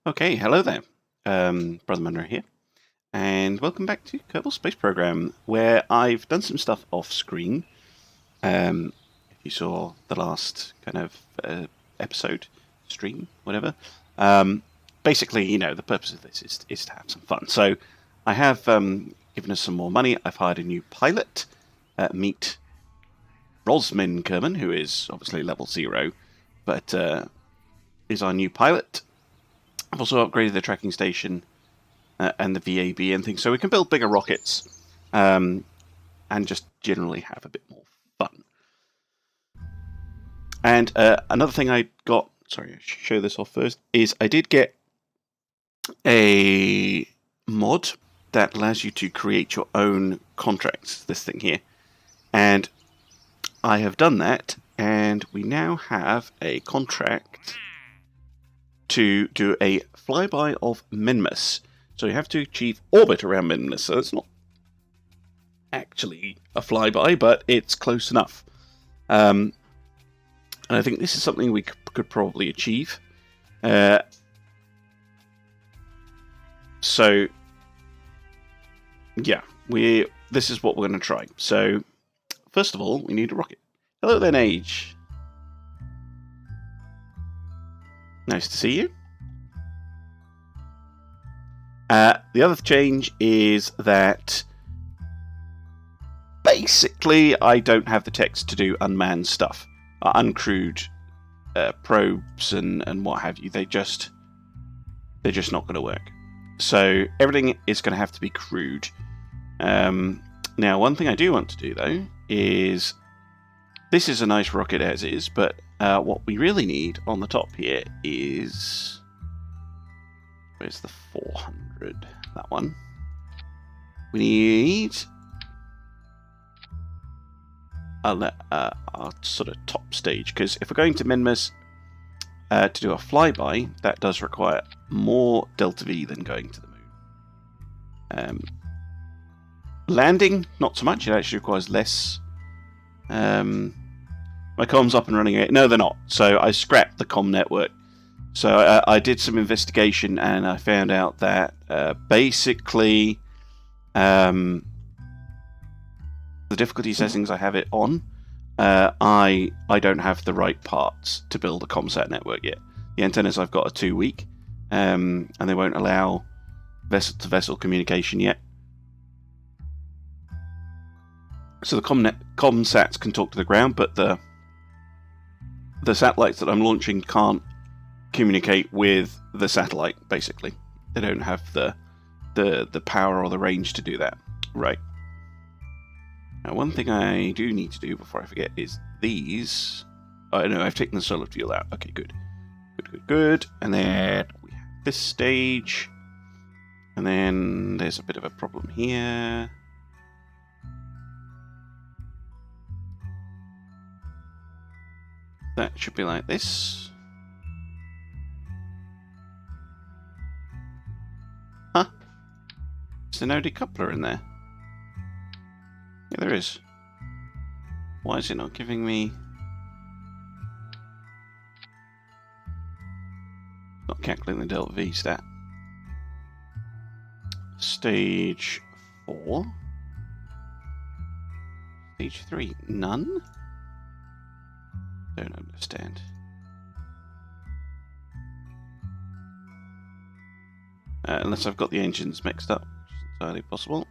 Okay, hello there. Brother Munro here, and welcome back to Kerbal Space Program, where I've done some stuff off screen. If you saw the last kind of episode, stream, whatever. Basically, the purpose of this is to have some fun. So I have given us some more money. I've hired a new pilot. Meet Rosmin Kerman, who is obviously level 0, but is our new pilot. I've also upgraded the tracking station and the VAB and things, so we can build bigger rockets and just generally have a bit more fun. And another thing I got, sorry, I should show this off first, is I did get a mod that allows you to create your own contracts, this thing here. And I have done that, and we now have a contract to do a flyby of Minmus. So you have to achieve orbit around Minimus, so it's not actually a flyby, but it's close enough. And I think this is something we could probably achieve. So, yeah, this is what we're going to try. So, first of all, we need a rocket. Hello then, Age. Nice to see you. The other change is that basically I don't have the text to do unmanned stuff, uncrewed probes and what have you. They're just not going to work. So everything is going to have to be crewed. Now, one thing I do want to do though is this is a nice rocket as is, but what we really need on the top here is, where's the 400? That one. We need our sort of top stage, because if we're going to Minmus to do a flyby, that does require more delta V than going to the moon. Landing, not so much. It actually requires less. My comms up and running. No, they're not. So I scrapped the comm network. So I did some investigation and I found out that basically the difficulty settings I have it on, I don't have the right parts to build a ComSat network yet. The antennas I've got are too weak, and they won't allow vessel-to-vessel communication yet. So the ComSats can talk to the ground, but the satellites that I'm launching can't communicate with the satellite, basically. They don't have the power or the range to do that. Right. Now, one thing I do need to do before I forget is these. Oh, no, I've taken the solar fuel out. Okay, good. Good. And then we have this stage. And then there's a bit of a problem here. That should be like this. Huh? Is there no decoupler in there? Yeah, there is. Why is it not giving me... Not calculating the delta V stat. Stage 4. Stage 3, none? Don't understand. Unless I've got the engines mixed up, which is entirely possible.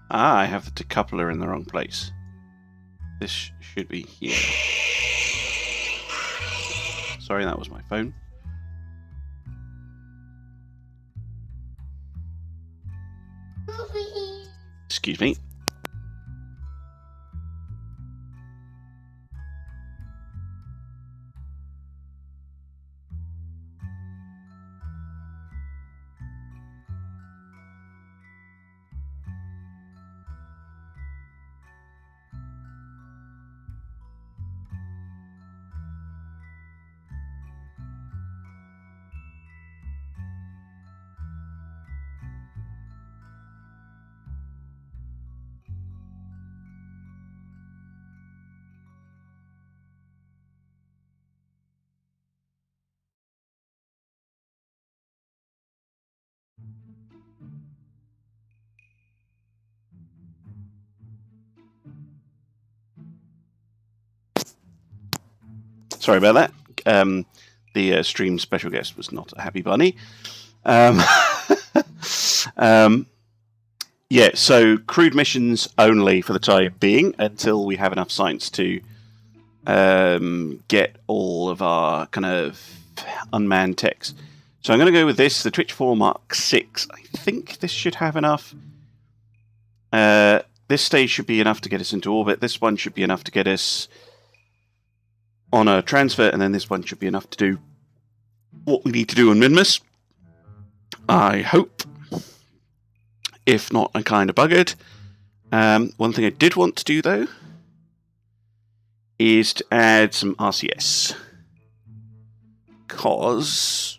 I have the decoupler in the wrong place. This should be here. Sorry, that was my phone. Excuse me. Sorry about that. The stream special guest was not a happy bunny. Yeah, so crewed missions only for the time being until we have enough science to get all of our kind of unmanned techs. So I'm going to go with this, the Twitch 4 Mark 6. I think this should have enough. This stage should be enough to get us into orbit. This one should be enough to get us on a transfer, and then this one should be enough to do what we need to do on Minmus. I hope. If not, I'm kind of buggered. One thing I did want to do, though, is to add some RCS. Because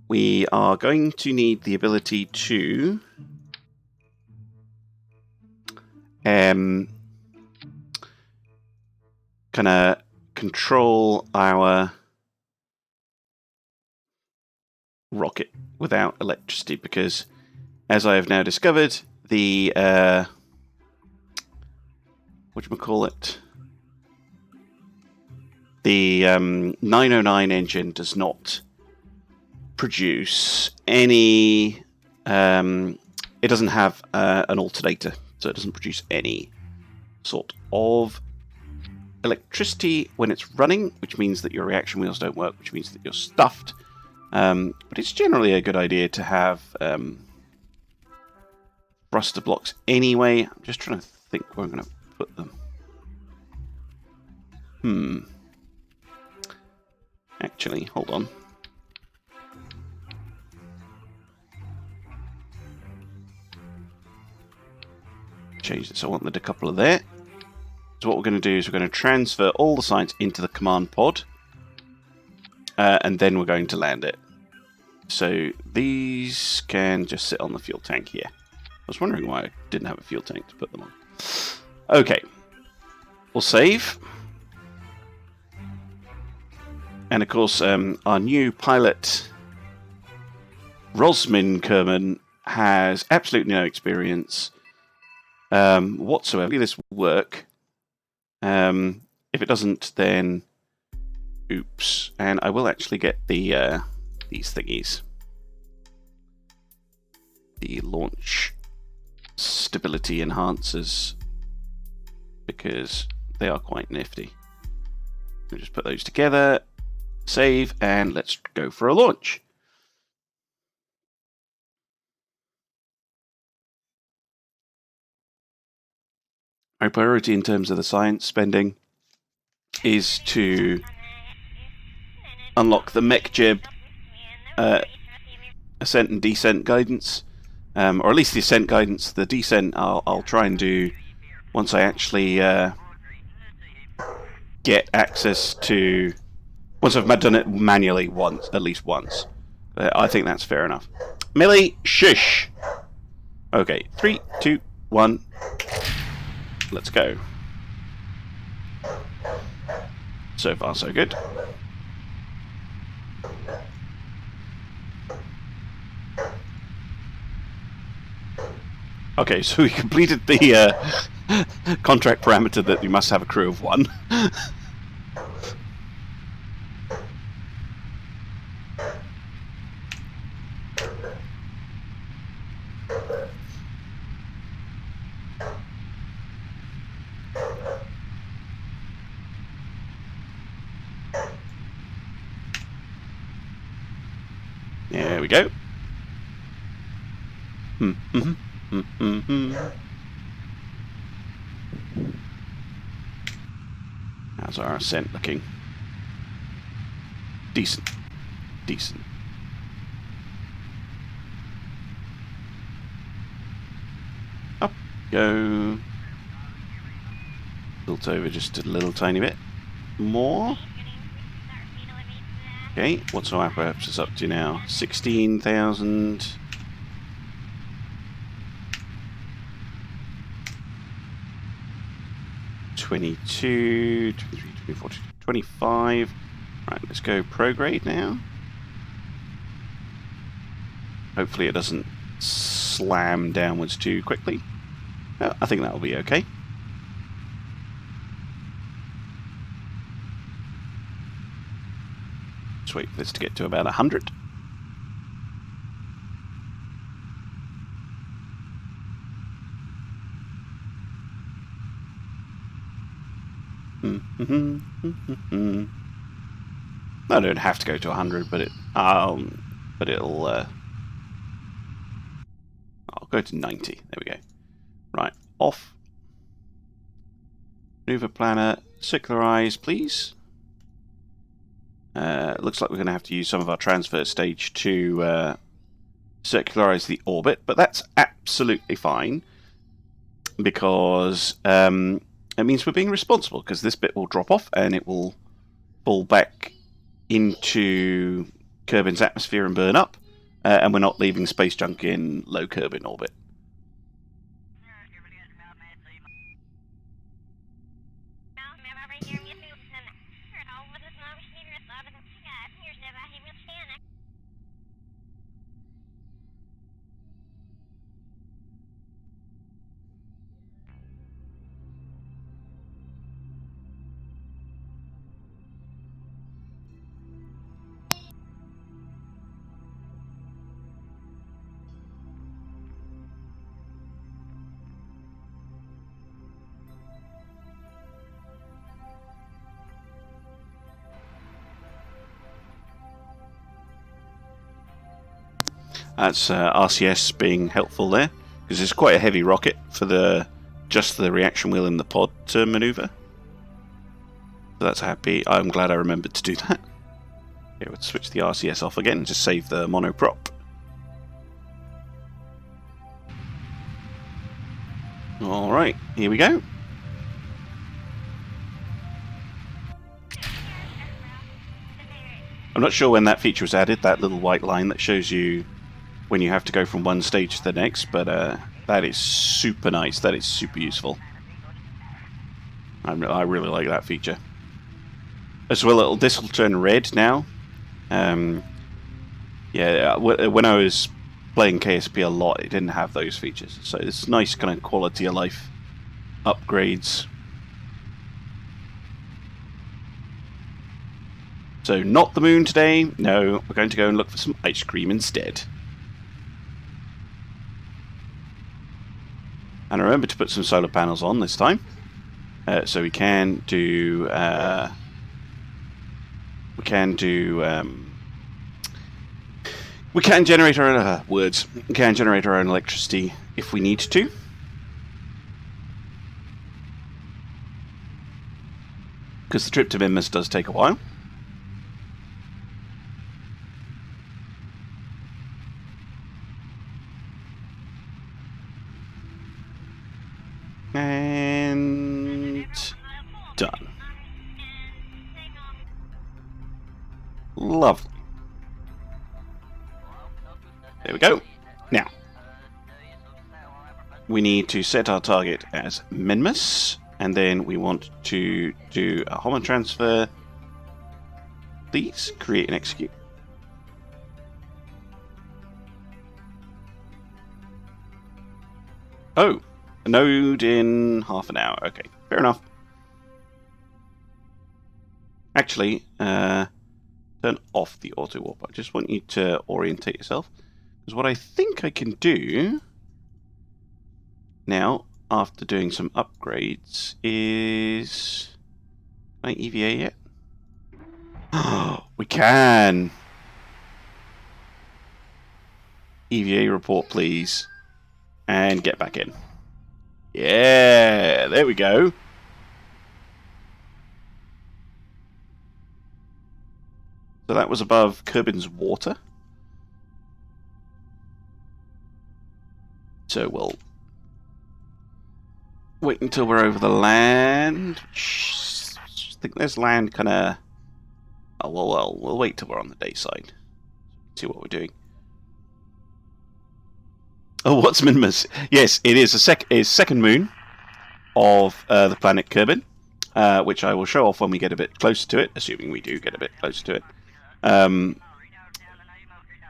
we are going to need the ability to kind of control our rocket without electricity, because as I have now discovered, the whatchamacallit, the 909 engine does not produce any it doesn't have an alternator, so it doesn't produce any sort of electricity when it's running, which means that your reaction wheels don't work, which means that you're stuffed. But it's generally a good idea to have thruster blocks anyway. I'm just trying to think where I'm going to put them. Actually, hold on. Change this. I want the decoupler there. So what we're going to do is we're going to transfer all the science into the command pod. And then we're going to land it. So these can just sit on the fuel tank here. I was wondering why I didn't have a fuel tank to put them on. Okay. We'll save. And of course, our new pilot, Rosmin Kerman, has absolutely no experience whatsoever. Maybe this will work. If it doesn't, then oops. And I will actually get the these thingies. The launch stability enhancers, because they are quite nifty. We'll just put those together, save, and let's go for a launch. Our priority in terms of the science spending is to unlock the MechJib ascent and descent guidance, or at least the ascent guidance. The descent I'll try and do once I actually get access to. Once I've done it manually once, at least once. I think that's fair enough. Millie, shush. Okay, 3, 2, 1. Let's go. So far, so good. Okay, so we completed the contract parameter that you must have a crew of 1. There we go. How's our ascent looking? Decent. Decent. Up go. Built over just a little tiny bit more. Okay, what's our apparatus up to now? 16,000. $22, $23, $24, $25. Right, let's go prograde now. Hopefully it doesn't slam downwards too quickly. I think that'll be okay. Let's wait for this to get to about 100. I don't have to go to 100, but it'll. I'll go to 90. There we go. Right, off. Maneuver planner, circularize, please. Looks like we're going to have to use some of our transfer stage to circularize the orbit, but that's absolutely fine because it means we're being responsible, because this bit will drop off and it will fall back into Kerbin's atmosphere and burn up, and we're not leaving space junk in low Kerbin orbit. That's RCS being helpful there, because it's quite a heavy rocket for just the reaction wheel in the pod to maneuver. So that's happy. I'm glad I remembered to do that. Okay, let's switch the RCS off again and just save the monoprop. Alright, here we go. I'm not sure when that feature was added, that little white line that shows you when you have to go from one stage to the next, but that is super nice. That is super useful. I really like that feature. As well, this will turn red now. Yeah, when I was playing KSP a lot, it didn't have those features. So it's nice kind of quality of life upgrades. So not the moon today. No, we're going to go and look for some ice cream instead. And remember to put some solar panels on this time, so we can do we can generate our own We can generate our own electricity if we need to. Because the trip to Minmus does take a while. And done. Lovely. There we go. Now, we need to set our target as Minmus, and then we want to do a homo transfer. Please create and execute. Oh, a node in half an hour. Okay, fair enough. Actually, turn off the auto warp. I just want you to orientate yourself. Because what I think I can do now, after doing some upgrades, is... Can I EVA yet? Oh, we can! EVA report, please. And get back in. Yeah, there we go. So that was above Kerbin's water. So we'll wait until we're over the land. I think there's land kind of... Oh, well, we'll wait till we're on the day side. See what we're doing. Oh, what's Minmus? Yes, it is a second moon of the planet Kerbin, which I will show off when we get a bit closer to it, assuming we do get a bit closer to it.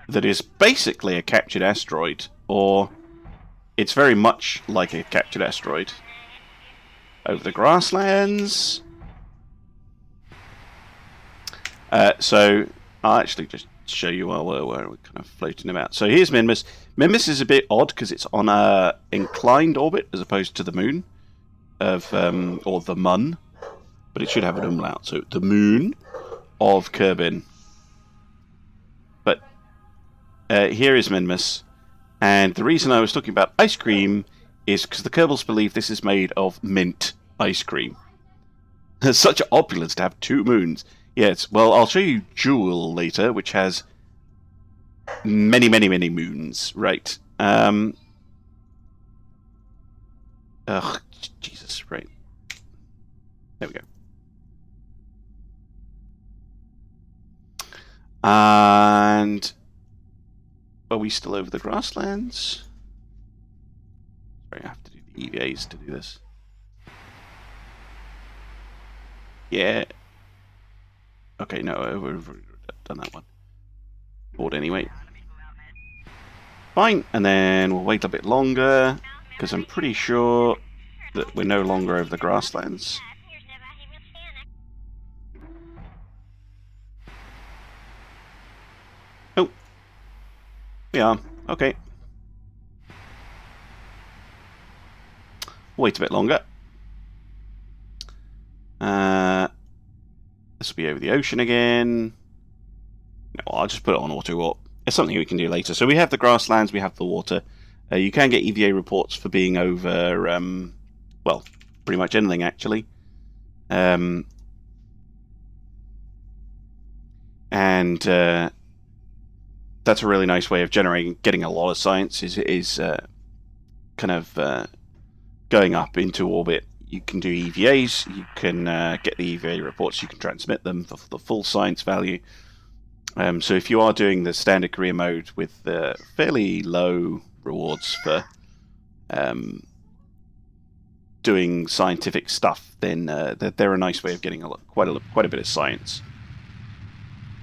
That is basically a captured asteroid, or it's very much like a captured asteroid. Over the grasslands. So I'll actually just show you while we're kind of floating about. So here's Minmus. Minmus is a bit odd because it's on a inclined orbit as opposed to the moon of or the Mun, but it should have an umlaut. So the moon of Kerbin. But here is Minmus, and the reason I was talking about ice cream is because the Kerbals believe this is made of mint ice cream. There's such opulence to have 2 moons. Yes, well, I'll show you Jewel later, which has many, many, many moons. Right. Ugh, Jesus, right. There we go. And are we still over the grasslands? Sorry, I have to do the EVAs to do this. Yeah. Okay, no, we've done that one. Bored anyway. Fine, and then we'll wait a bit longer, because I'm pretty sure that we're no longer over the grasslands. Oh. We are. Okay. Wait a bit longer. This will be over the ocean again. No, I'll just put it on auto warp. It's something we can do later. So we have the grasslands, we have the water. You can get EVA reports for being over, well, pretty much anything actually. And that's a really nice way of getting a lot of science. Is kind of going up into orbit. You can do EVAs, you can get the EVA reports, you can transmit them for the full science value. So if you are doing the standard career mode with fairly low rewards for doing scientific stuff, then they're a nice way of getting quite a bit of science.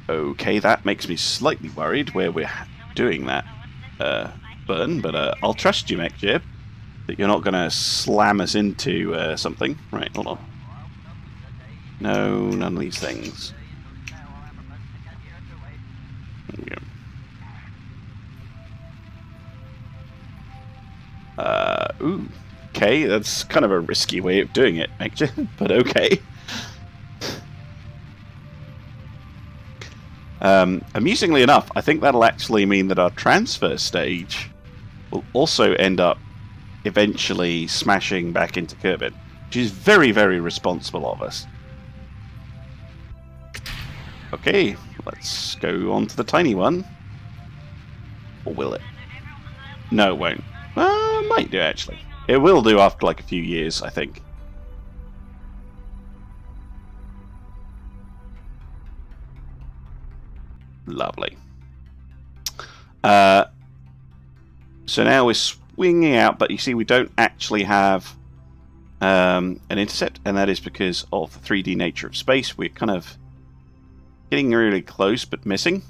Okay, that makes me slightly worried where we're doing that burn, but I'll trust you, MechJib, that you're not going to slam us into something. Right, hold on. No, none of these things. There we go. Ooh. Okay, that's kind of a risky way of doing it, MechJib, but okay. Amusingly enough, I think that'll actually mean that our transfer stage will also end up eventually smashing back into Kerbin, which is very, very responsible of us. Okay, let's go on to the tiny one. Or will it? No, it won't. Might do, actually. It will do after like a few years, I think. Lovely. So now we're swinging out, but you see we don't actually have an intercept, and that is because of the 3D nature of space. We're kind of getting really close, but missing.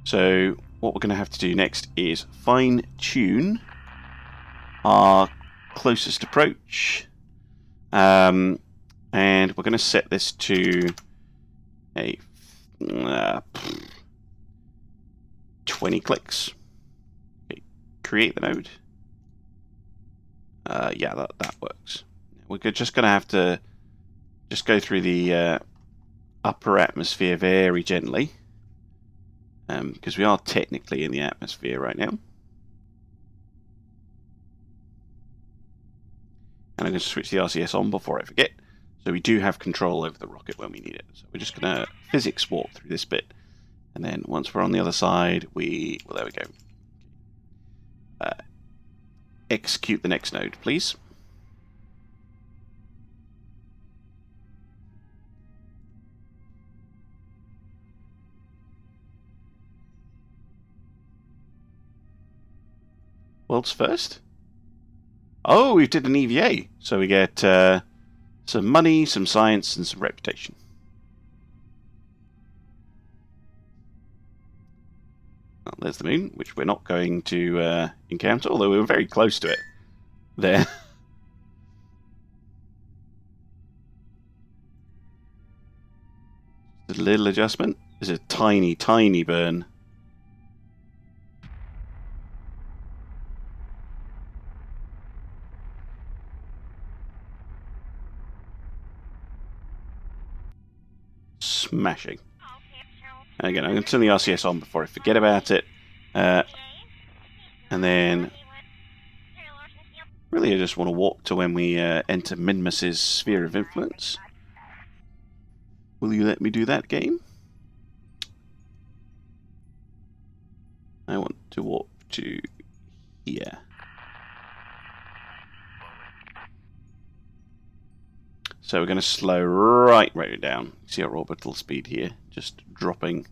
So what we're going to have to do next is fine-tune our closest approach. And we're going to set this to a 20 clicks. Okay, create the node. Yeah, that works. We're just going to have to just go through the upper atmosphere very gently, because we are technically in the atmosphere right now. And I'm going to switch the RCS on before I forget, so we do have control over the rocket when we need it. So we're just going to physics warp through this bit, and then once we're on the other side, well, there we go. Execute the next node, please. World's first? Oh, we did an EVA. So we get some money, some science, and some reputation. Well, there's the moon, which we're not going to encounter, although we were very close to it there. a little adjustment. There's a tiny, tiny burn. Smashing. And again, I'm going to turn the RCS on before I forget about it. And then, really I just want to walk to when we enter Minmus's sphere of influence. Will you let me do that, game? I want to walk to here. So we're going to slow right down. See our orbital speed here, just dropping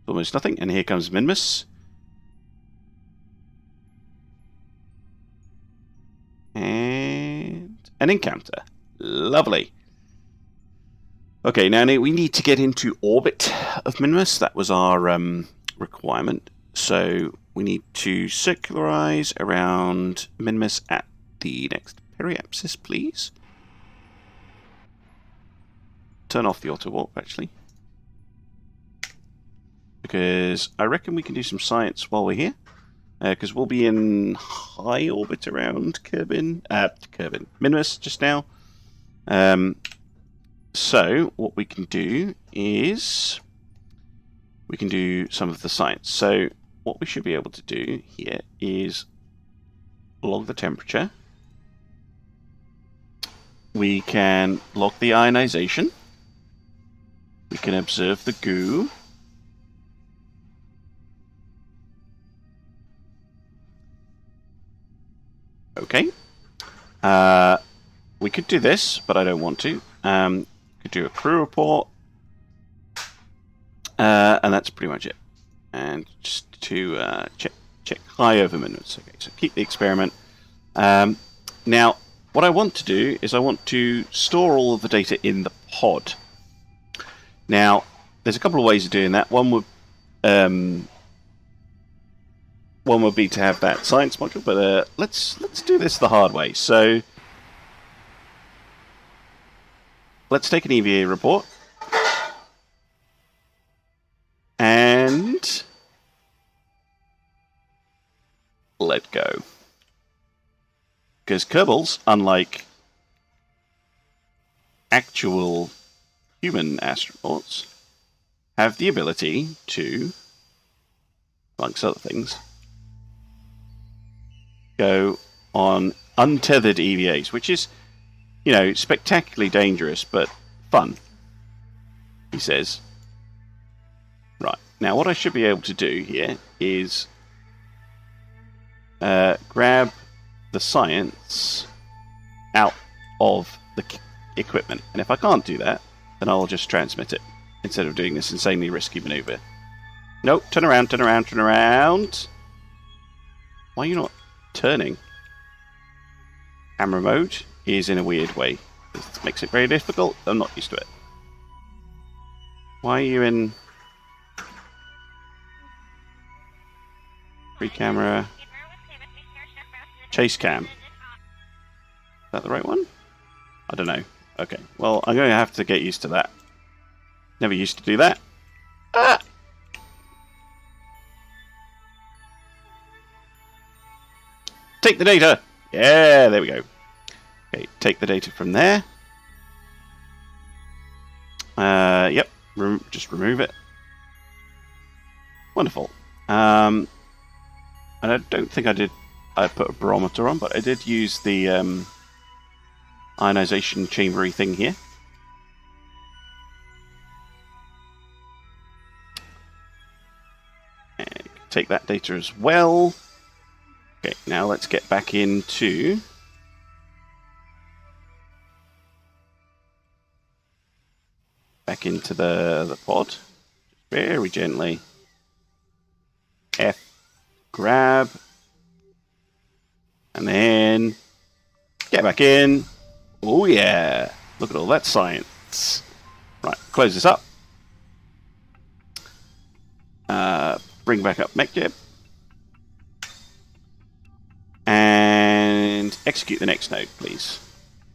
almost nothing. And here comes Minmus. And an encounter. Lovely. Okay, now we need to get into orbit of Minmus. That was our requirement. So we need to circularize around Minimus at the next periapsis, please. Turn off the auto warp, actually, because I reckon we can do some science while we're here. Because we'll be in high orbit around Minimus just now. So what we can do is we can do some of the science. So what we should be able to do here is log the temperature. We can log the ionization. We can observe the goo. Okay. We could do this, but I don't want to. Could do a crew report. And that's pretty much it. And just to check high over minutes. Okay, so keep the experiment. Now, what I want to do is I want to store all of the data in the pod. Now, there's a couple of ways of doing that. One would be to have that science module, but let's do this the hard way. So let's take an EVA report and let go. Because Kerbals, unlike actual human astronauts, have the ability to, amongst other things, go on untethered EVAs, which is, you know, spectacularly dangerous, but fun, he says. Right, now what I should be able to do here is grab the science out of the equipment. And if I can't do that, then I'll just transmit it, instead of doing this insanely risky maneuver. Nope, turn around, turn around, turn around. Why are you not turning? Camera mode is in a weird way. This makes it very difficult. I'm not used to it. Why are you in free camera? Chase cam. Is that the right one? I don't know. Okay, well, I'm going to have to get used to that. Never used to do that. Ah! Take the data! Yeah, there we go. Okay, take the data from there. Yep, just remove it. Wonderful. And I don't think I put a barometer on, but I did use the ionization chambery thing here. And take that data as well. Okay, now let's get back into the pod. Very gently. F, grab, and then get back in. Oh yeah! Look at all that science. Right, close this up. Bring back up MechJeb. And execute the next node, please.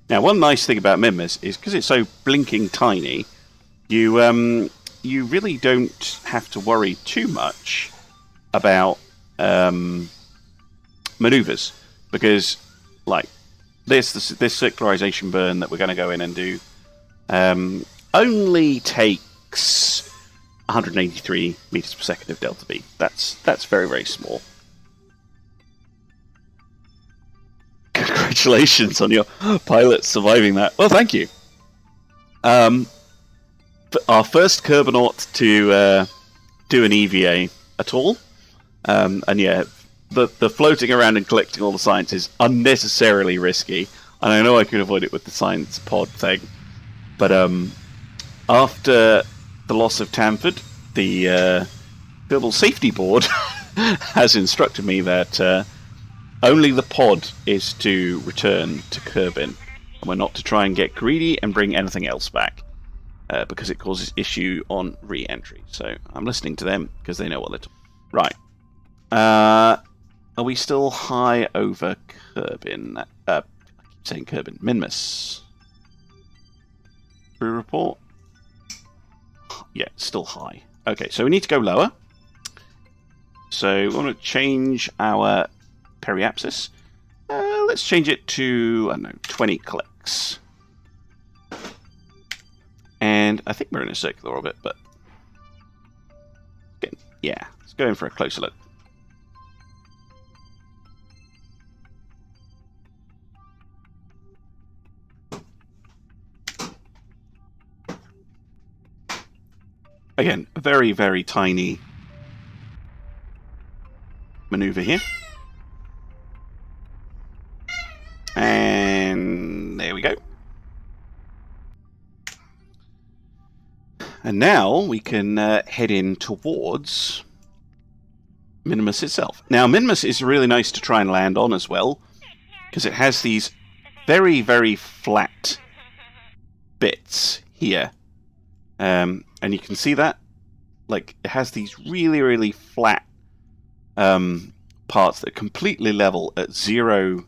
Now, one nice thing about Minmus is because it's so blinking tiny, you you really don't have to worry too much about maneuvers, because like this circularization burn that we're going to go in and do only takes 183 meters per second of delta V. That's very, very small. Congratulations on your pilot surviving that. Well, thank you. Our first Kerbal to do an EVA at all, and yeah, the floating around and collecting all the science is unnecessarily risky, and I know I could avoid it with the science pod thing, but after the loss of Tamford, the Kerbal Safety Board has instructed me that only the pod is to return to Kerbin, and we're not to try and get greedy and bring anything else back, because it causes issue on re-entry. So I'm listening to them because they know what they're talking. Right. Are we still high over Kerbin? I keep saying Kerbin. Minmus. Crew report? Yeah, still high. Okay, so we need to go lower. So we want to change our periapsis. Let's change it to, I don't know, 20 clicks. And I think we're in a circular orbit, but yeah, let's go in for a closer look. Again, a very, very tiny maneuver here. And there we go. And now we can head in towards Minimus itself. Now, Minimus is really nice to try and land on as well, because it has these very, very flat bits here. And you can see that, like, it has these really, really flat parts that are completely level at zero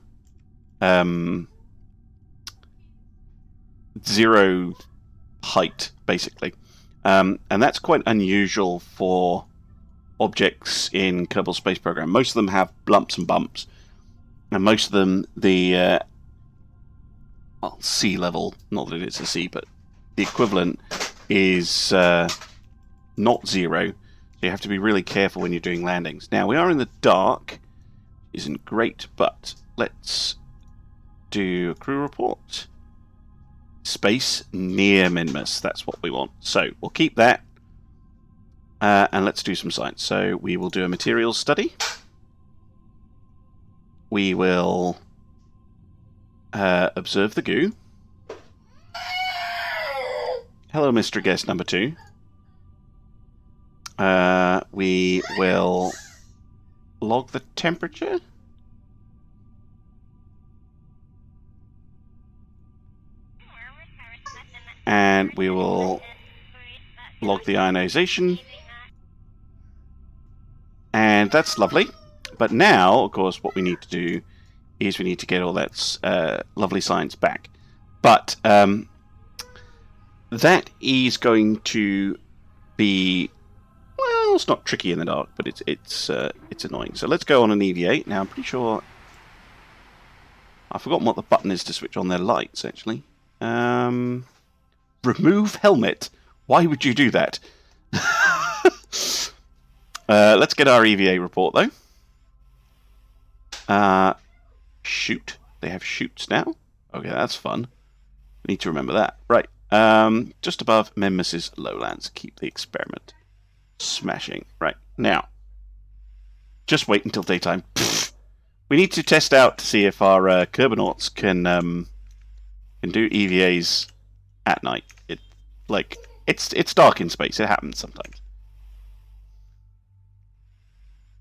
height, basically. And that's quite unusual for objects in Kerbal Space Program. Most of them have lumps and bumps, and most of them, the sea level, not that it's a sea, but the equivalent is not zero, so you have to be really careful when you're doing landings. Now, we are in the dark, isn't great, but let's do a crew report. Space near Minmus, that's what we want. So we'll keep that, and let's do some science. So we will do a materials study. We will observe the goo. Hello, Mr. Guest number 2. We will log the temperature. And we will log the ionization. And that's lovely. But now, of course, what we need to do is we need to get all that lovely science back. But that is going to be, well, it's not tricky in the dark, but it's annoying. So let's go on an EVA. Now, I'm pretty sure I've forgotten what the button is to switch on their lights, actually. Remove helmet. Why would you do that? Let's get our EVA report, though. Shoot. They have shoots now? Okay, that's fun. We need to remember that. Right. Just above Minmus's lowlands. Keep the experiment smashing. Right. Now, just wait until daytime. Pfft. We need to test out to see if our Kerbal can do EVAs at night. It's dark in space. It happens sometimes.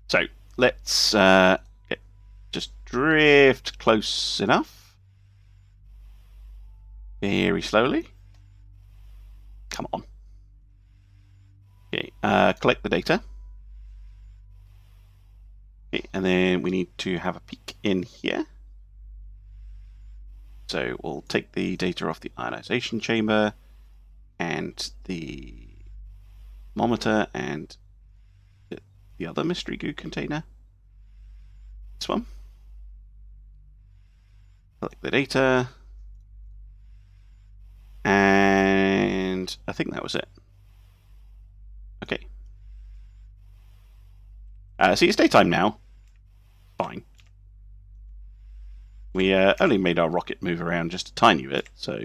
So let's just drift close enough. Very slowly. Come on. Okay. Collect the data. Okay, and then we need to have a peek in here. So we'll take the data off the ionization chamber and the thermometer and the other mystery goo container. This one. Collect the data. And I think that was it. Okay. See, it's daytime now. Fine. We only made our rocket move around just a tiny bit, so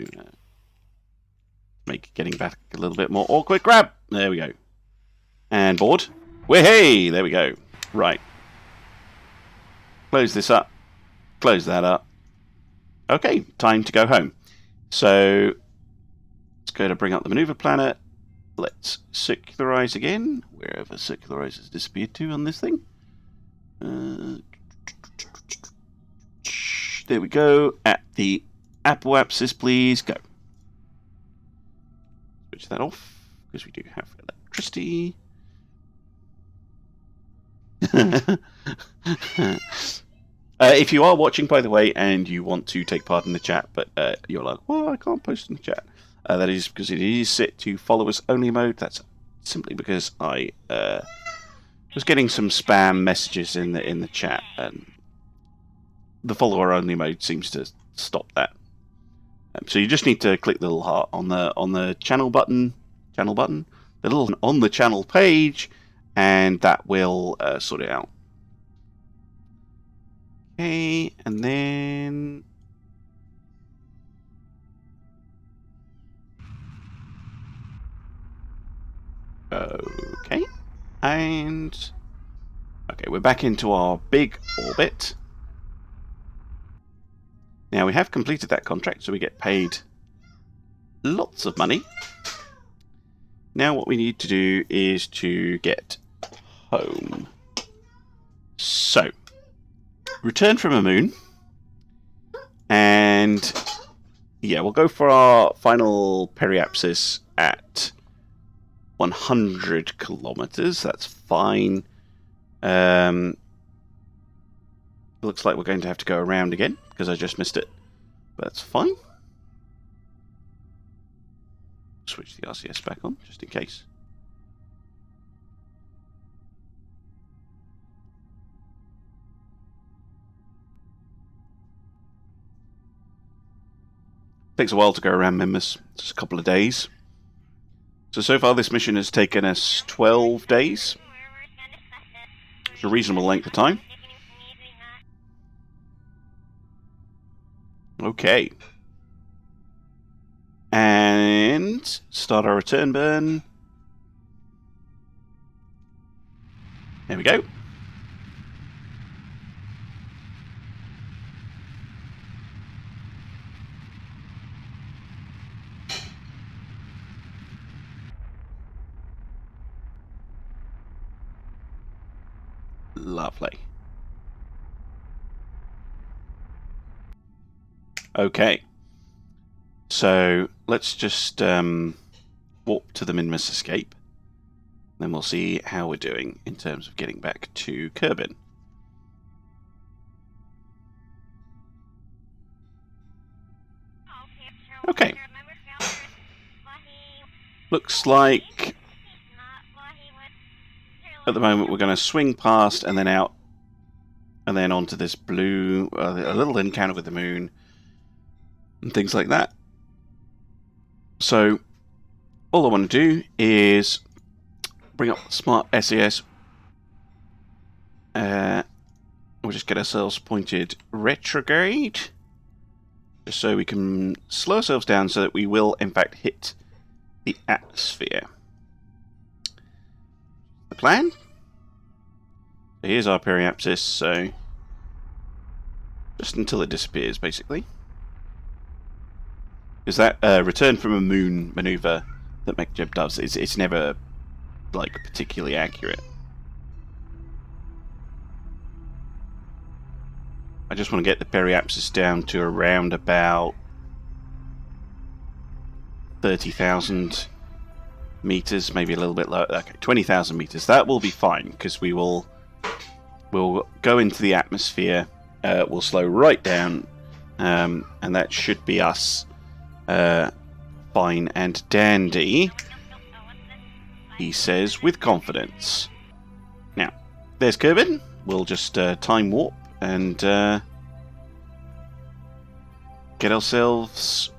make getting back a little bit more awkward. Grab! There we go. And board. Hey! There we go. Right. Close this up. Close that up. Okay, time to go home. So, let's go to bring up the maneuver planet. Let's circularize again, wherever circularize has disappeared to on this thing. There we go. At the Apparatus, please go. Switch that off, because we do have electricity. If you are watching, by the way, and you want to take part in the chat, but you're like, well, I can't post in the chat. That is because it is set to followers only mode. That's simply because I was getting some spam messages in the chat, and the follower only mode seems to stop that. So you just need to click the little heart on the channel button, the little on the channel page, and that will sort it out. Okay, and then okay, and okay, we're back into our big orbit. Now we have completed that contract, so we get paid lots of money. Now what we need to do is to get home. So, return from a moon, and yeah, we'll go for our final periapsis at 100 kilometers. That's fine. Looks like we're going to have to go around again because I just missed it, but that's fine. Switch the RCS back on just in case. Takes a while to go around Minmus. It's a couple of days. So far this mission has taken us 12 days. It's a reasonable length of time. Okay. And start our return burn. There we go. Lovely. Okay. So let's just warp to the Minimus escape. Then we'll see how we're doing in terms of getting back to Kerbal. Okay. Looks like at the moment we're going to swing past and then out and then onto this blue, a little encounter with the moon and things like that. So all I want to do is bring up Smart SAS. We'll just get ourselves pointed retrograde, just so we can slow ourselves down so that we will in fact hit the atmosphere. The plan. So here's our periapsis, so just until it disappears basically. Because that return from a moon maneuver that MechJeb does, it's never like particularly accurate. I just want to get the periapsis down to around about 30,000 meters, maybe a little bit lower. Okay, 20,000 meters. That will be fine because we'll go into the atmosphere. We'll slow right down, and that should be us. Fine and dandy. he says with confidence. Now, there's Kerbal. We'll just time warp and get ourselves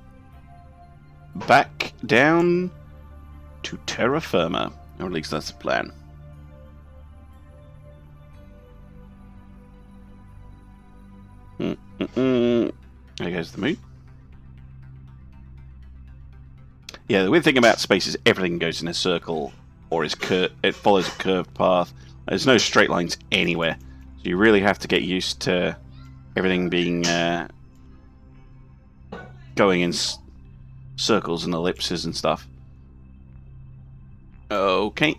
back down to terra firma. Or at least that's the plan. There goes the moon. Yeah, the weird thing about space is everything goes in a circle, or it follows a curved path. There's no straight lines anywhere, so you really have to get used to everything being going in circles and ellipses and stuff. Okay.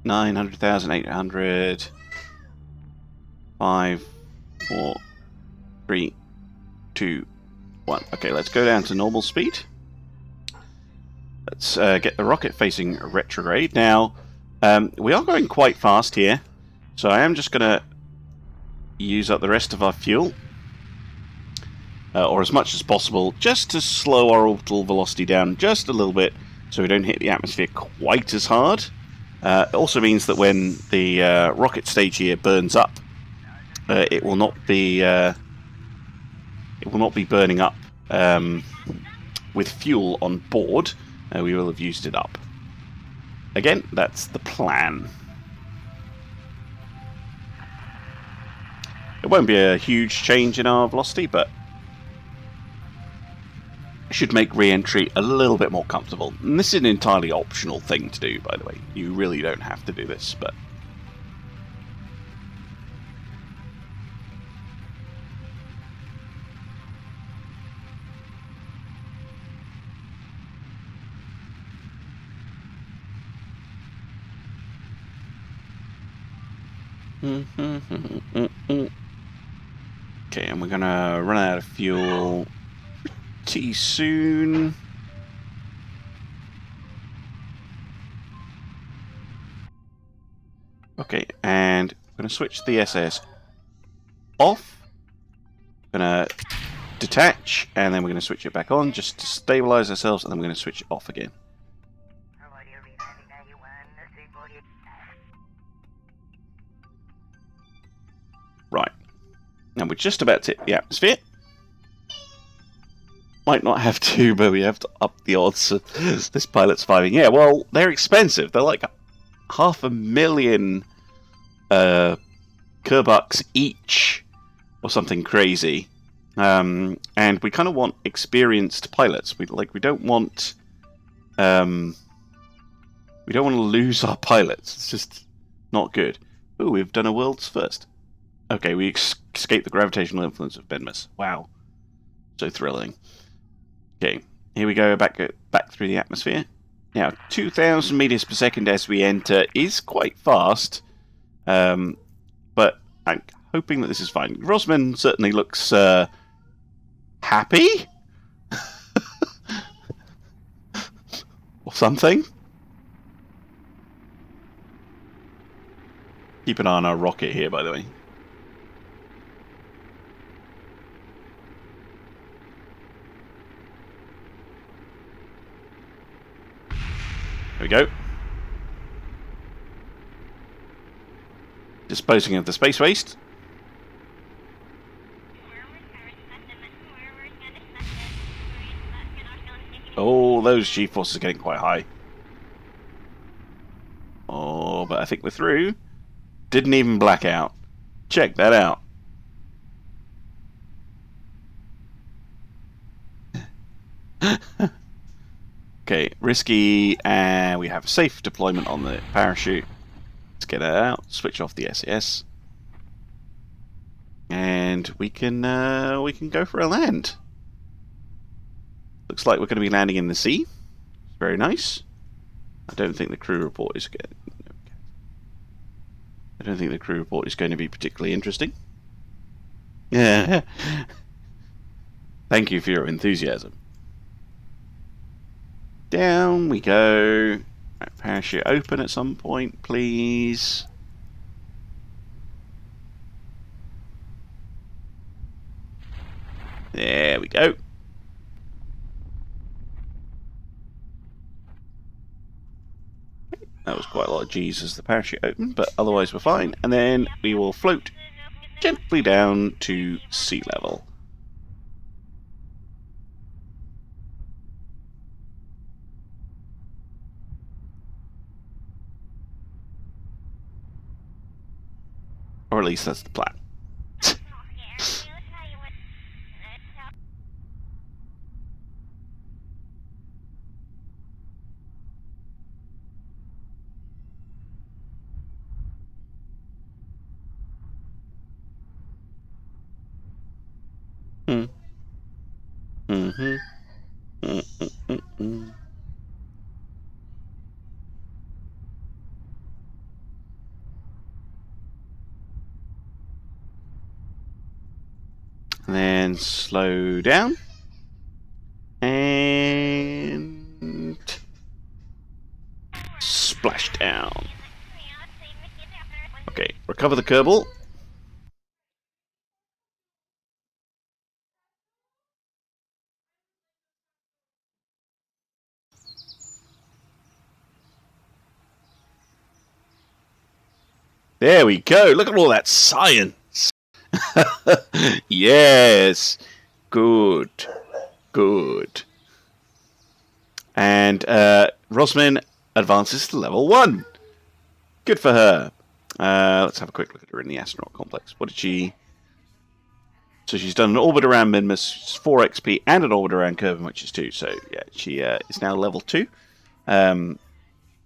900,800. 5, 4, 3, 2, 1. Okay, let's go down to normal speed. Let's get the rocket facing retrograde. Now, we are going quite fast here, so I am just going to use up the rest of our fuel, or as much as possible, just to slow our orbital velocity down just a little bit, so we don't hit the atmosphere quite as hard. It also means that when the rocket stage here burns up, it will not be burning up with fuel on board. We will have used it up. Again, that's the plan. It won't be a huge change in our velocity, but it should make re-entry a little bit more comfortable. And this is an entirely optional thing to do, by the way. You really don't have to do this, but... Okay, and we're gonna run out of fuel pretty soon. Okay, and I'm gonna switch the SAS off. Gonna detach, and then we're gonna switch it back on just to stabilize ourselves, and then we're gonna switch it off again. Right. Now we're just about to hit the atmosphere. Might not have to, but we have to up the odds of this pilot surviving. Yeah, well, they're expensive. They're like 500,000 Kerbucks each, or something crazy. And we kind of want experienced pilots. We don't want to lose our pilots. It's just not good. Ooh, we've done a world's first. Okay, we escaped the gravitational influence of Minimus. Wow. So thrilling. Okay, here we go, back through the atmosphere. Now, 2,000 meters per second as we enter is quite fast, but I'm hoping that this is fine. Rosman certainly looks happy? Or something? Keep an eye on our rocket here, by the way. There we go. Disposing of the space waste. Oh, those G-forces are getting quite high. Oh, but I think we're through. Didn't even black out. Check that out. Okay, risky, and we have safe deployment on the parachute. Let's get it out, switch off the SAS, and we can go for a land. Looks like we're going to be landing in the sea. Very nice. I don't think the crew report is good. I don't think the crew report is going to be particularly interesting. Yeah. Thank you for your enthusiasm. Down we go. Right, parachute open at some point, please. There we go. That was quite a lot of G's as the parachute opened, but otherwise we're fine. And then we will float gently down to sea level. Or at least that's the plan. And then slow down. And splash down. Okay, recover the Kerbal. There we go. Look at all that science. Yes. Good. Good. And Rosmin advances to level 1. Good for her. Let's have a quick look at her in the astronaut complex. What did she... So she's done an orbit around Minmus, 4 XP, and an orbit around Kerbal, which is 2. So yeah, she is now level 2. And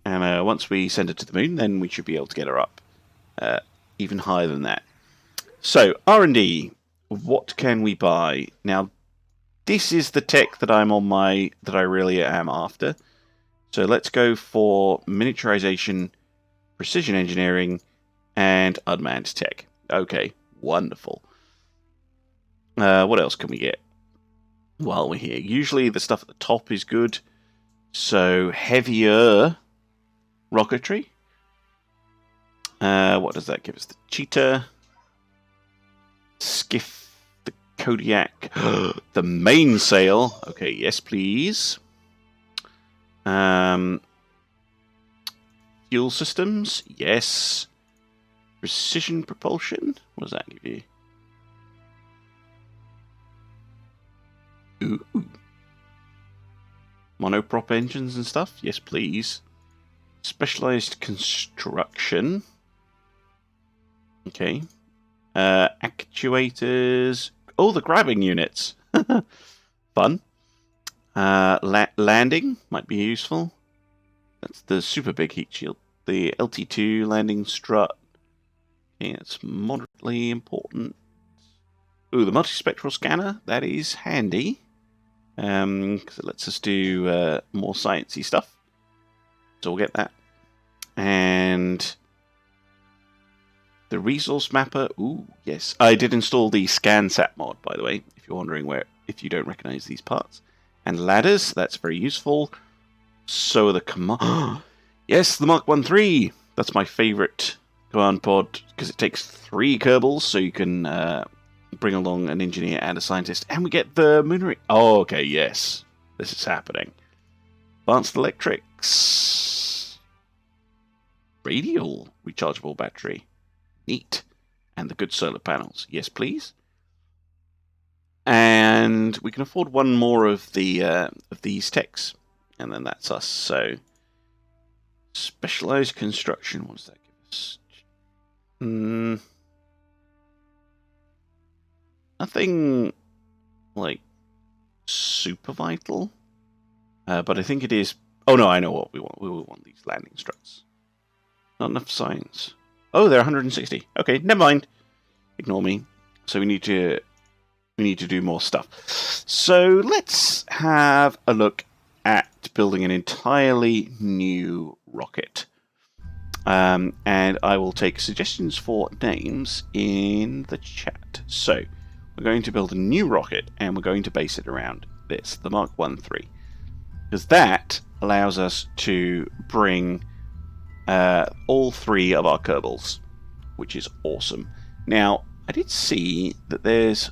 once we send her to the moon, then we should be able to get her up even higher than that. So R&D, what can we buy now? This is the tech that that I really am after. So let's go for miniaturization, precision engineering, and unmanned tech. Okay, wonderful. What else can we get while we're here? Usually the stuff at the top is good. So heavier rocketry. What does that give us? The Cheetah, Skiff, the Kodiak, the mainsail. Okay, yes, please. Fuel systems, yes. Precision propulsion. What does that give you? Ooh. Monoprop engines and stuff. Yes, please. Specialized construction. Okay. Actuators. Oh, the grabbing units. Fun. Landing might be useful. That's the super big heat shield. The LT2 landing strut. Okay, it's moderately important. Ooh, the Multi-Spectral Scanner. That is handy. Because it lets us do more sciencey stuff. So we'll get that. And the resource mapper. Ooh, yes. I did install the ScanSat mod, by the way, if you're wondering if you don't recognize these parts. And ladders, that's very useful. So are the command. Yes, the Mark 1-3. That's my favorite command pod because it takes 3 Kerbals, so you can bring along an engineer and a scientist. And we get the moonary. Oh, okay, yes. This is happening. Advanced electrics. Radial rechargeable battery. Neat. And the good solar panels. Yes, please. And we can afford one more of these techs. And then that's us. So, specialized construction. What does that give us? Nothing like super vital. But I think it is. Oh no, I know what we want. We will want these landing struts. Not enough science. Oh, they're 160. Okay, never mind. Ignore me. So we need to do more stuff. So let's have a look at building an entirely new rocket. And I will take suggestions for names in the chat. So we're going to build a new rocket and we're going to base it around this, the Mark 1-3. Because that allows us to bring all 3 of our Kerbals, which is awesome. Now, I did see that there's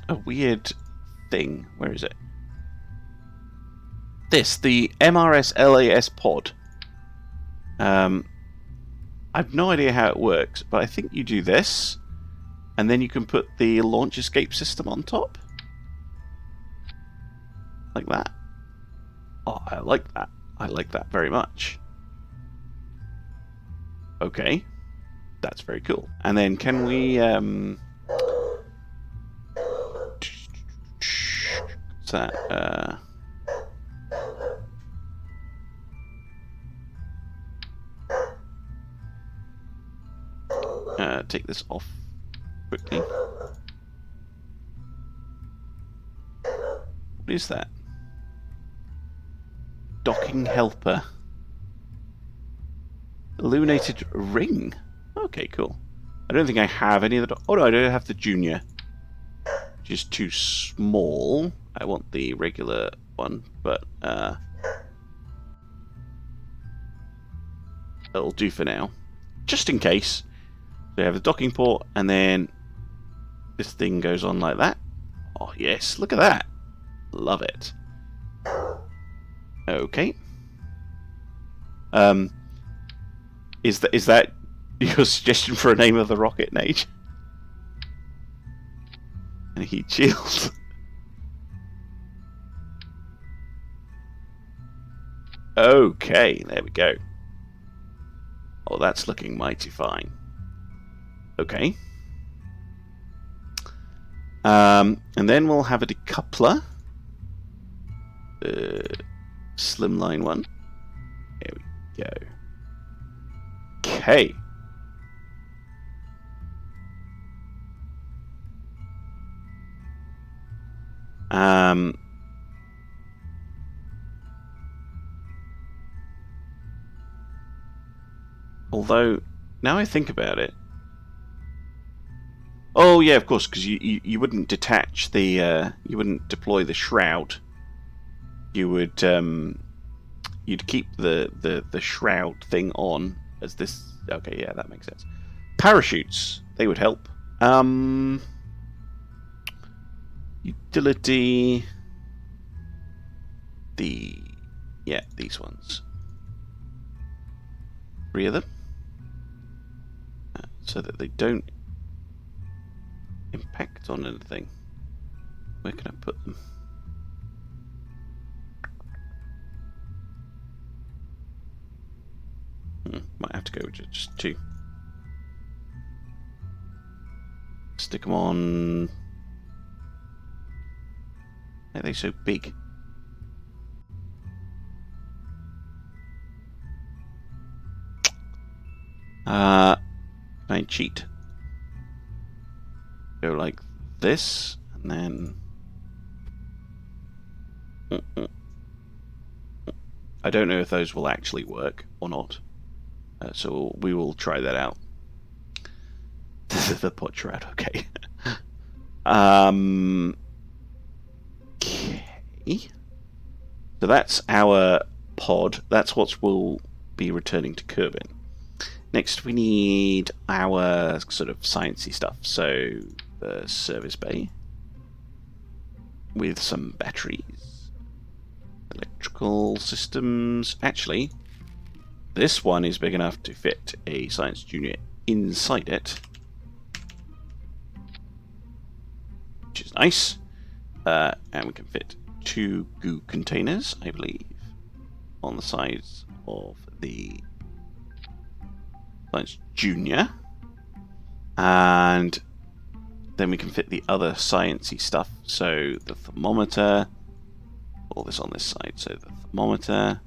a weird thing. Where is it? The MRS LAS pod I've no idea how it works, but I think you do this, and then you can put the launch escape system on top. Like that. Oh, I like that. I like that very much. Okay. That's very cool. And then can we... what's that? Take this off quickly. What is that? Docking helper. Illuminated ring. Okay, cool. I don't think I have any of the... Oh no, I don't have the junior. Which is too small. I want the regular one, but it'll do for now. Just in case. So we have the docking port, and then this thing goes on like that. Oh yes, look at that. Love it. Okay. Is that your suggestion for a name of the rocket, Nate? And heat shield. Okay, there we go. Oh, that's looking mighty fine. Okay. And then we'll have a decoupler. Slimline one. There we go. Okay. Although, now I think about it. Oh yeah, of course, because you wouldn't detach the you wouldn't deploy the shroud. You would you'd keep the shroud thing on as this. Okay, yeah, that makes sense. Parachutes, they would help. Utility. These ones. 3 of them, so that they don't impact on anything. Where can I put them? Might have to go with just 2. Stick them on. Why are they so big? Can I cheat? Go like this, and then... I don't know if those will actually work or not. So we will try that out. The pod shroud, okay. Okay. So that's our pod. That's what we'll be returning to Kerbin. Next, we need our sort of sciencey stuff. So the service bay with some batteries, electrical systems. Actually, this one is big enough to fit a science junior inside it, which is nice. And we can fit 2 goo containers, I believe, on the sides of the Science Junior, and then we can fit the other sciencey stuff. So the thermometer, all this on this side. So the thermometer,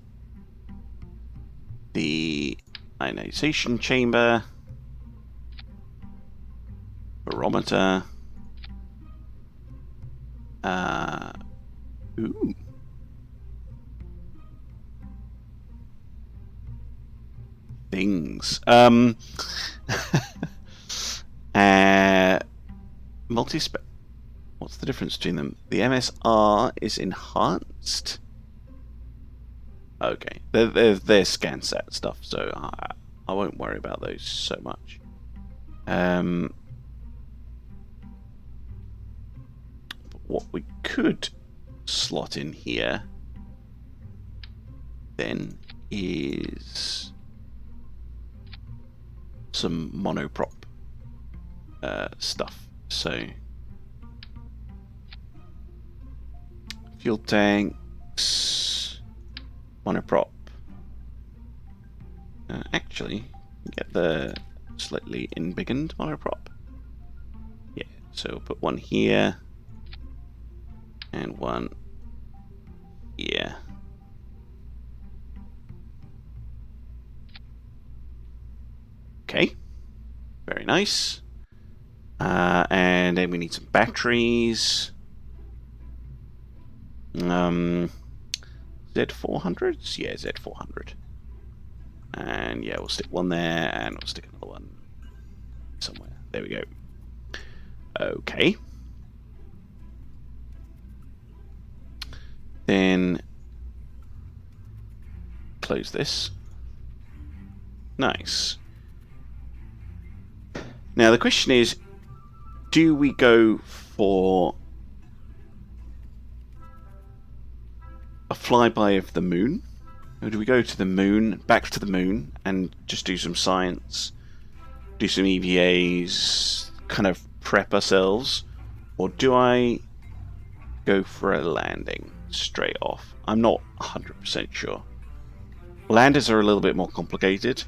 the ionization chamber, barometer. Ooh. Things. Multi-spec. What's the difference between them? The MSR is enhanced. Okay, they're scan set stuff, so I won't worry about those so much. But what we could slot in here then is some monoprop stuff. So fuel tanks, monoprop. Actually, get the slightly embiggened monoprop. Yeah, so we'll put one here and one here. Okay, very nice. And then we need some batteries. Z400s? Yeah, Z400. And yeah, we'll stick one there, and we'll stick another one somewhere. There we go. Okay. Then close this. Nice. Now the question is, do we go for a flyby of the moon? Or do we go to the moon, back to the moon, and just do some science, do some EVAs, kind of prep ourselves? Or do I go for a landing straight off? I'm not 100% sure. Landers are a little bit more complicated.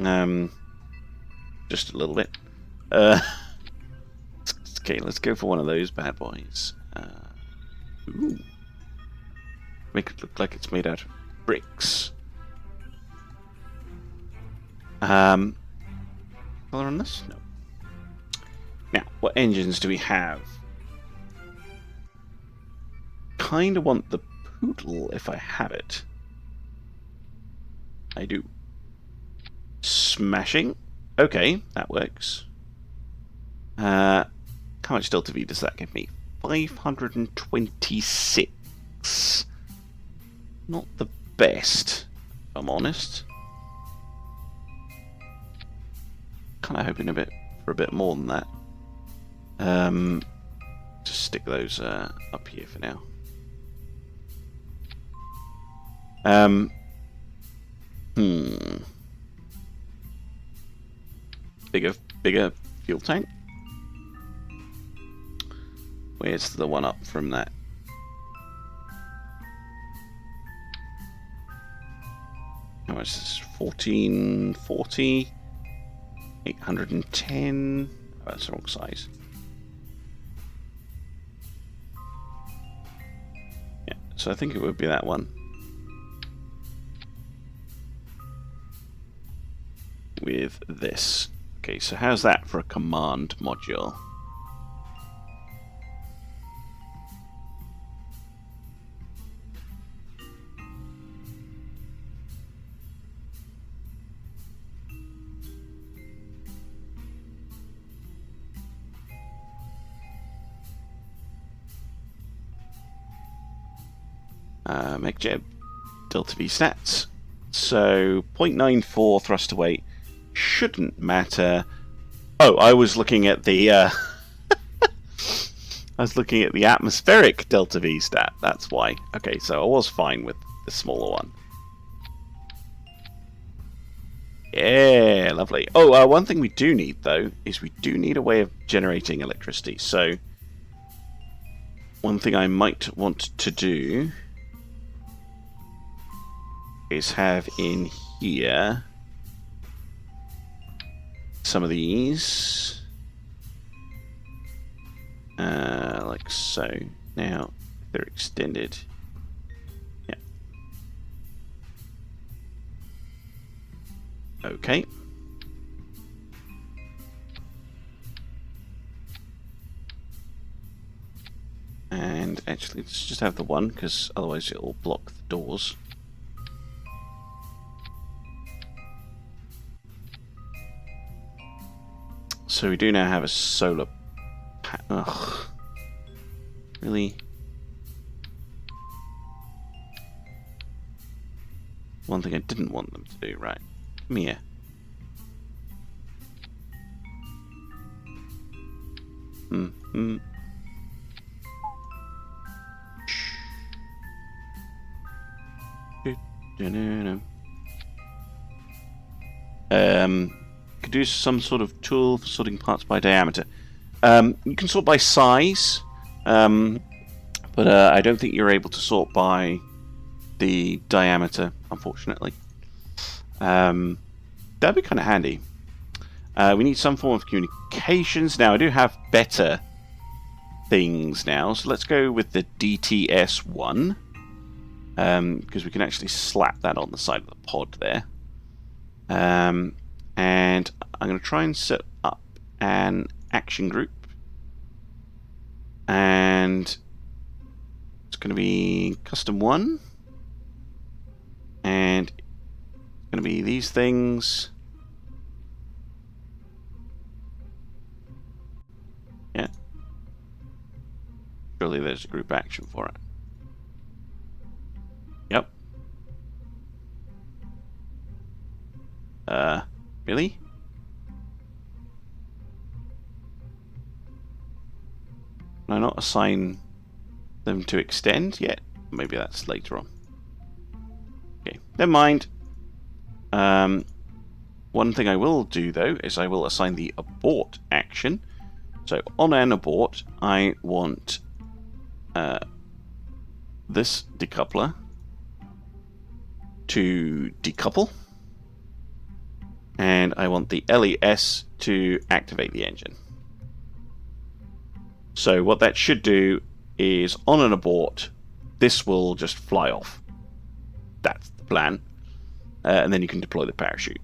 Just a little bit. Okay, let's go for one of those bad boys. Ooh. Make it look like it's made out of bricks. Color on this? No. Now, what engines do we have? Kinda want the Poodle if I have it. I do. Smashing. Okay, that works. How much Delta V does that give me? 526. Not the best, if I'm honest. Kind of hoping for a bit more than that. Just stick those up here for now. Bigger fuel tank. Where's the one up from that? How much is this? 1440, 810. Oh, that's the wrong size. Yeah, so I think it would be that one. With this. Okay, so how's that for a command module? MechJeb Delta V stats. So 0.94 thrust to weight shouldn't matter. Oh, I was looking at the I was looking at the atmospheric Delta V stat. That's why. Okay, so I was fine with the smaller one. Yeah, lovely. Oh, one thing we do need though is we do need a way of generating electricity. So one thing I might want to do is have in here some of these, like so. Now they're extended. Yeah. Okay. And actually, let's just have the one, because otherwise it will block the doors. So we do now have a solar Ugh. Really? One thing I didn't want them to do, right? Come here. could do some sort of tool for sorting parts by diameter. You can sort by size, but I don't think you're able to sort by the diameter, unfortunately. That'd be kind of handy. We need some form of communications. Now, I do have better things now, so let's go with the DTS1, because we can actually slap that on the side of the pod there. And I'm going to try and set up an action group, and it's going to be custom 1, and it's going to be these things. Yeah. Surely there's a group action for it. Yep. Really? Can I not assign them to extend yet? Maybe that's later on. Okay, never mind. One thing I will do, though, is I will assign the abort action. So on an abort, I want this decoupler to decouple, and I want the LES to activate the engine. So what that should do is, on an abort, this will just fly off. That's the plan. And then you can deploy the parachute.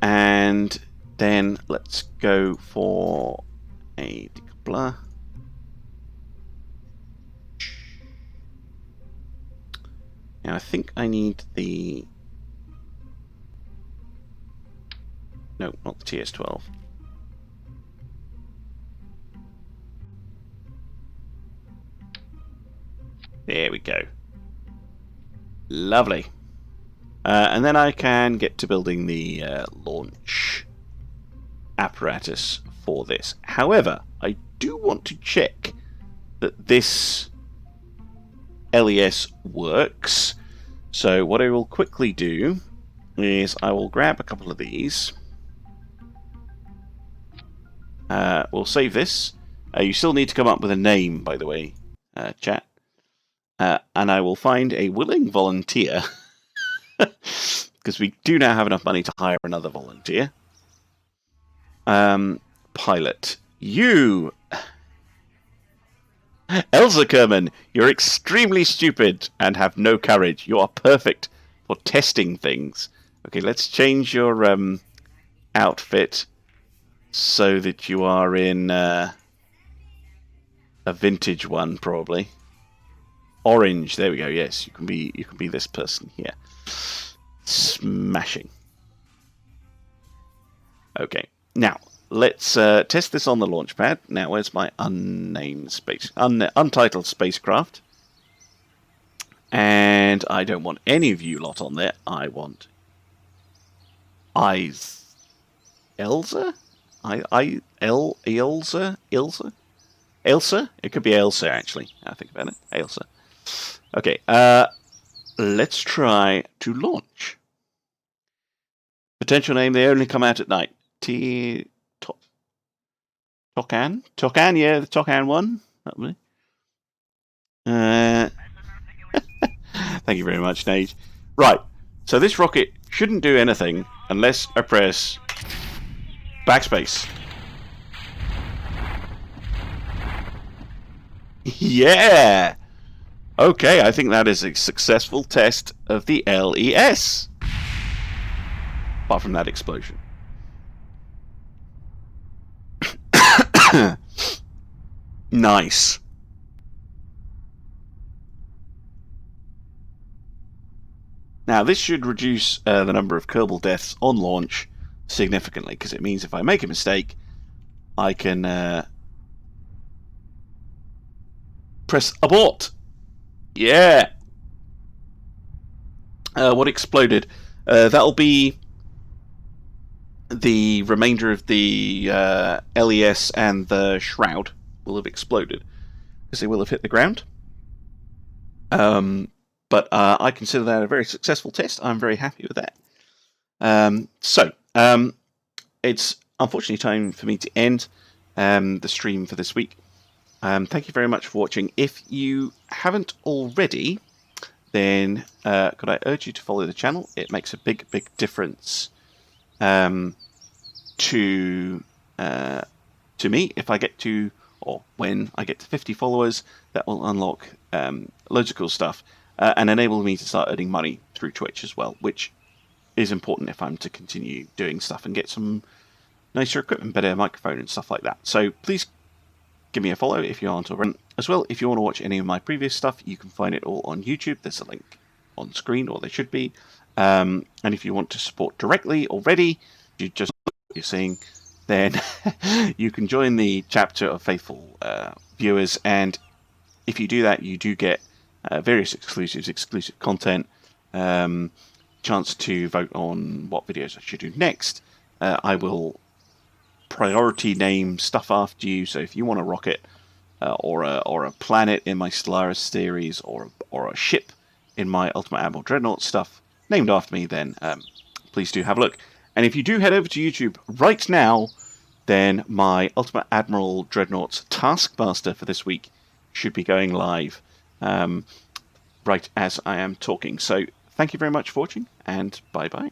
And then let's go for a decoupler. Now I think I need the... No, not the TS12. There we go. Lovely. And then I can get to building the launch apparatus for this. However, I do want to check that this LES works. So what I will quickly do is I will grab a couple of these. We'll save this. You still need to come up with a name, by the way, chat. And I will find a willing volunteer, because we do now have enough money to hire another volunteer. Pilot. You! Elsa Kerman, you're extremely stupid and have no courage. You are perfect for testing things. Okay, let's change your outfit so that you are in a vintage one, probably. Orange, there we go. Yes, you can be this person here. Smashing. Okay, now let's test this on the launch pad. Now, where's my unnamed space, untitled spacecraft? And I don't want any of you lot on there. I want Elsa. Elsa. It could be Elsa, actually. I think about it. Elsa. Okay, let's try to launch. Potential name, they only come out at night. Tokan? Tokan, yeah, the Tokan one. Thank you very much, Nate. Right, so this rocket shouldn't do anything unless I press backspace. Yeah! Okay, I think that is a successful test of the LES. Apart from that explosion. Nice. Now, this should reduce the number of Kerbal deaths on launch significantly, because it means if I make a mistake, I can press abort. Yeah. What exploded? That'll be the remainder of the LES, and the shroud will have exploded because they will have hit the ground. But I consider that a very successful test. I'm very happy with that. It's unfortunately time for me to end the stream for this week. Thank you very much for watching. If you haven't already, then could I urge you to follow the channel? It makes a big difference to me. If I get to, or when I get to 50 followers, that will unlock loads of cool stuff and enable me to start earning money through Twitch as well, which is important if I'm to continue doing stuff and get some nicer equipment, better microphone and stuff like that. So please give me a follow if you aren't already. As well, if you want to watch any of my previous stuff, you can find it all on YouTube. There's a link on screen, or there should be. And if you want to support directly already, you just look what you're seeing, then you can join the chapter of faithful viewers. And if you do that, you do get various exclusive content, chance to vote on what videos I should do next. I will priority name stuff after you, so if you want a rocket or a planet in my Stellaris series, or a ship in my Ultimate Admiral Dreadnought stuff named after me, then please do have a look. And if you do head over to YouTube right now, then my Ultimate Admiral Dreadnought's Taskmaster for this week should be going live right as I am talking. So thank you very much for watching, and bye bye.